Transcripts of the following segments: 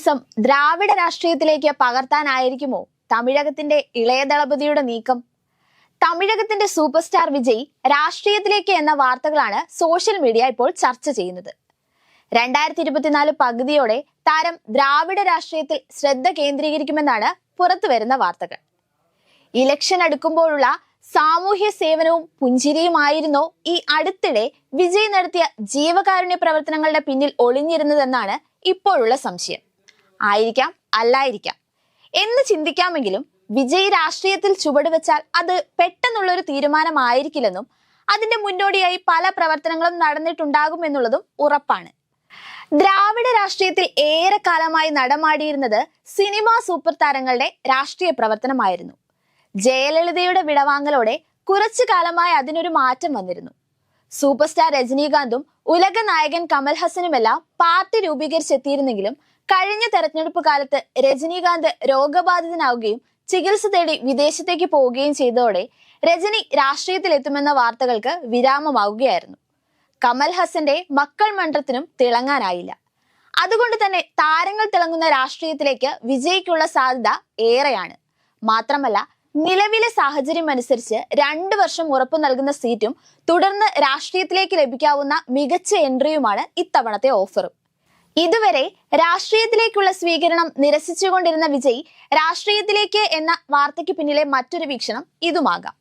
ഫാസിസം ദ്രാവിഡ രാഷ്ട്രീയത്തിലേക്ക് പകർത്താനായിരിക്കുമോ തമിഴകത്തിന്റെ ഇളയ ദളപതിയുടെ നീക്കം? തമിഴകത്തിന്റെ സൂപ്പർ സ്റ്റാർ വിജയ് രാഷ്ട്രീയത്തിലേക്ക് എന്ന വാർത്തകളാണ് സോഷ്യൽ മീഡിയ ഇപ്പോൾ ചർച്ച ചെയ്യുന്നത്. 2024 പകുതിയോടെ താരം ദ്രാവിഡ രാഷ്ട്രീയത്തിൽ ശ്രദ്ധ കേന്ദ്രീകരിക്കുമെന്നാണ് പുറത്തുവരുന്ന വാർത്തകൾ. ഇലക്ഷൻ അടുക്കുമ്പോഴുള്ള സാമൂഹ്യ സേവനവും പുഞ്ചിരിയുമായിരുന്നോ ഈ അടുത്തിടെ വിജയ് നടത്തിയ ജീവകാരുണ്യ പ്രവർത്തനങ്ങളുടെ പിന്നിൽ ഒളിഞ്ഞിരുന്നതെന്നാണ് ഇപ്പോഴുള്ള സംശയം. ആയിരിക്കാം, അല്ലായിരിക്കാം എന്ന് ചിന്തിക്കാമെങ്കിലും വിജയ് രാഷ്ട്രീയത്തിൽ ചുവടുവെച്ചാൽ അത് പെട്ടെന്നുള്ളൊരു തീരുമാനമായിരിക്കില്ലെന്നും അതിന്റെ മുന്നോടിയായി പല പ്രവർത്തനങ്ങളും നടന്നിട്ടുണ്ടാകുമെന്നുള്ളതും ഉറപ്പാണ്. ദ്രാവിഡ രാഷ്ട്രീയത്തിൽ ഏറെക്കാലമായി നടമാടിയിരുന്നത് സിനിമാ സൂപ്പർ താരങ്ങളുടെ രാഷ്ട്രീയ പ്രവർത്തനമായിരുന്നു. ജയലളിതയുടെ വിടവാങ്ങലോടെ കുറച്ചു കാലമായി അതിനൊരു മാറ്റം വന്നിരുന്നു. സൂപ്പർ സ്റ്റാർ രജനീകാന്തും ഉലക നായകൻ കമൽഹാസനുമെല്ലാം പാർട്ടി രൂപീകരിച്ചെത്തിയിരുന്നെങ്കിലും കഴിഞ്ഞ തെരഞ്ഞെടുപ്പ് കാലത്ത് രജനീകാന്ത് രോഗബാധിതനാവുകയും ചികിത്സ തേടി വിദേശത്തേക്ക് പോവുകയും ചെയ്തതോടെ രജനി രാഷ്ട്രീയത്തിലെത്തുമെന്ന വാർത്തകൾക്ക് വിരാമമാവുകയായിരുന്നു. കമൽഹാസന്റെ മക്കൾ മன்றത്തിനും തിളങ്ങാനായില്ല. അതുകൊണ്ട് തന്നെ താരങ്ങൾ തിളങ്ങുന്ന രാഷ്ട്രീയത്തിലേക്ക് വിജയ്ക്കുള്ള സാധ്യത ഏറെയാണ്. മാത്രമല്ല, നിലവിലെ സാഹചര്യം അനുസരിച്ച് 2 വർഷം ഉറപ്പു നൽകുന്ന സീറ്റും തുടർന്ന് രാഷ്ട്രീയത്തിലേക്ക് ലഭിക്കാവുന്ന മികച്ച എൻട്രിയുമാണ് ഇത്തവണത്തെ ഓഫറും. ഇതുവരെ രാഷ്ട്രീയത്തിലേക്കുള്ള സ്വീകരണം നിരസിച്ചുകൊണ്ടിരുന്ന വിജയ് രാഷ്ട്രീയത്തിലേക്ക് എന്ന വാർത്തയ്ക്ക് പിന്നിലെ മറ്റൊരു വീക്ഷണം ഇതുമാകാം.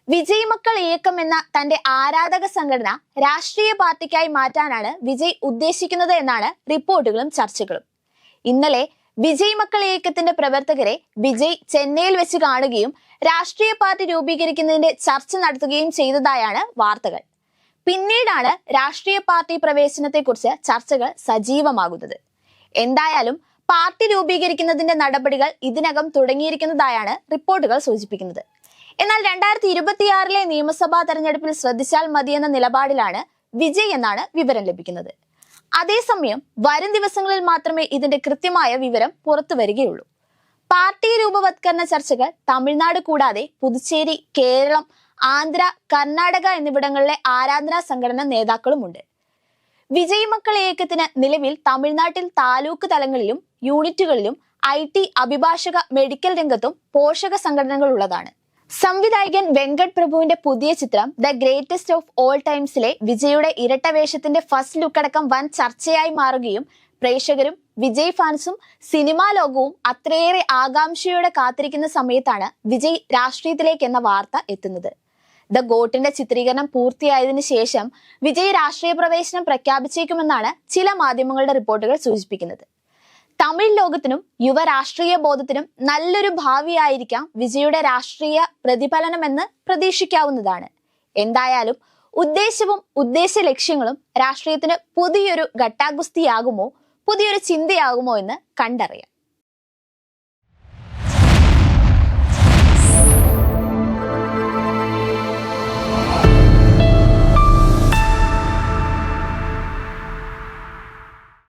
വിജയ് മക്കൾ ഇയക്കം എന്ന തന്റെ ആരാധക സംഘടന രാഷ്ട്രീയ പാർട്ടിക്കായി മാറ്റാനാണ് വിജയ് ഉദ്ദേശിക്കുന്നത് എന്നാണ് റിപ്പോർട്ടുകളും ചർച്ചകളും. ഇന്നലെ വിജയ് മക്കൾ ഇയക്കത്തിന്റെ പ്രവർത്തകരെ വിജയ് ചെന്നൈയിൽ വെച്ച് കാണുകയും രാഷ്ട്രീയ പാർട്ടി രൂപീകരിക്കുന്നതിന്റെ ചർച്ച നടത്തുകയും ചെയ്തതായാണ് വാർത്തകൾ. പിന്നീടാണ് രാഷ്ട്രീയ പാർട്ടി പ്രവേശനത്തെക്കുറിച്ച് ചർച്ചകൾ സജീവമാകുന്നത്. എന്തായാലും പാർട്ടി രൂപീകരിക്കുന്നതിന്റെ നടപടികൾ ഇതിനകം തുടങ്ങിയിരിക്കുന്നതായാണ് റിപ്പോർട്ടുകൾ സൂചിപ്പിക്കുന്നത്. എന്നാൽ 2026 നിയമസഭാ തെരഞ്ഞെടുപ്പിൽ ശ്രദ്ധിച്ചാൽ മതിയെന്ന നിലപാടിലാണ് വിജയ് എന്നാണ് വിവരം ലഭിക്കുന്നത്. അതേസമയം വരും ദിവസങ്ങളിൽ മാത്രമേ ഇതിന്റെ കൃത്യമായ വിവരം പുറത്തു വരികയുള്ളൂ. പാർട്ടി രൂപവത്കരണ ചർച്ചകൾ തമിഴ്നാട് കൂടാതെ പുതുച്ചേരി, കേരളം, ആന്ധ്ര, കർണാടക എന്നിവിടങ്ങളിലെ ആരാധനാ സംഘടന നേതാക്കളുമുണ്ട്. വിജയ് മക്കൾ ഇയക്കത്തിന് നിലവിൽ തമിഴ്നാട്ടിൽ താലൂക്ക് തലങ്ങളിലും യൂണിറ്റുകളിലും IT, അഭിഭാഷക, മെഡിക്കൽ രംഗത്തും പോഷക സംഘടനകൾ ഉള്ളതാണ്. സംവിധായകൻ വെങ്കട് പ്രഭുവിന്റെ പുതിയ ചിത്രം ദ ഗ്രേറ്റസ്റ്റ് ഓഫ് ഓൾ ടൈംസിലെ വിജയുടെ ഇരട്ട വേഷത്തിന്റെ ഫസ്റ്റ് ലുക്ക് അടക്കം വൻ ചർച്ചയായി മാറുകയും പ്രേക്ഷകരും വിജയ് ഫാൻസും സിനിമാ ലോകവും അത്രയേറെ ആകാംക്ഷയോടെ കാത്തിരിക്കുന്ന സമയത്താണ് വിജയ് രാഷ്ട്രീയത്തിലേക്ക് എന്ന വാർത്ത എത്തുന്നത്. ദ ഗോട്ടിന്റെ ചിത്രീകരണം പൂർത്തിയായതിനു ശേഷം വിജയ് രാഷ്ട്രീയ പ്രവേശനം പ്രഖ്യാപിച്ചേക്കുമെന്നാണ് ചില മാധ്യമങ്ങളുടെ റിപ്പോർട്ടുകൾ സൂചിപ്പിക്കുന്നത്. തമിഴ് ലോകത്തിനും യുവ രാഷ്ട്രീയ ബോധത്തിനും നല്ലൊരു ഭാവിയായിരിക്കാം വിജയുടെ രാഷ്ട്രീയ പ്രതിഫലനമെന്ന് പ്രതീക്ഷിക്കാവുന്നതാണ്. എന്തായാലും ഉദ്ദേശവും ഉദ്ദേശ ലക്ഷ്യങ്ങളും രാഷ്ട്രീയത്തിന് പുതിയൊരു ഘട്ടാഗുസ്തിയാകുമോ, പുതിയൊരു ചിന്തയാകുമോ എന്ന് കണ്ടറിയാം.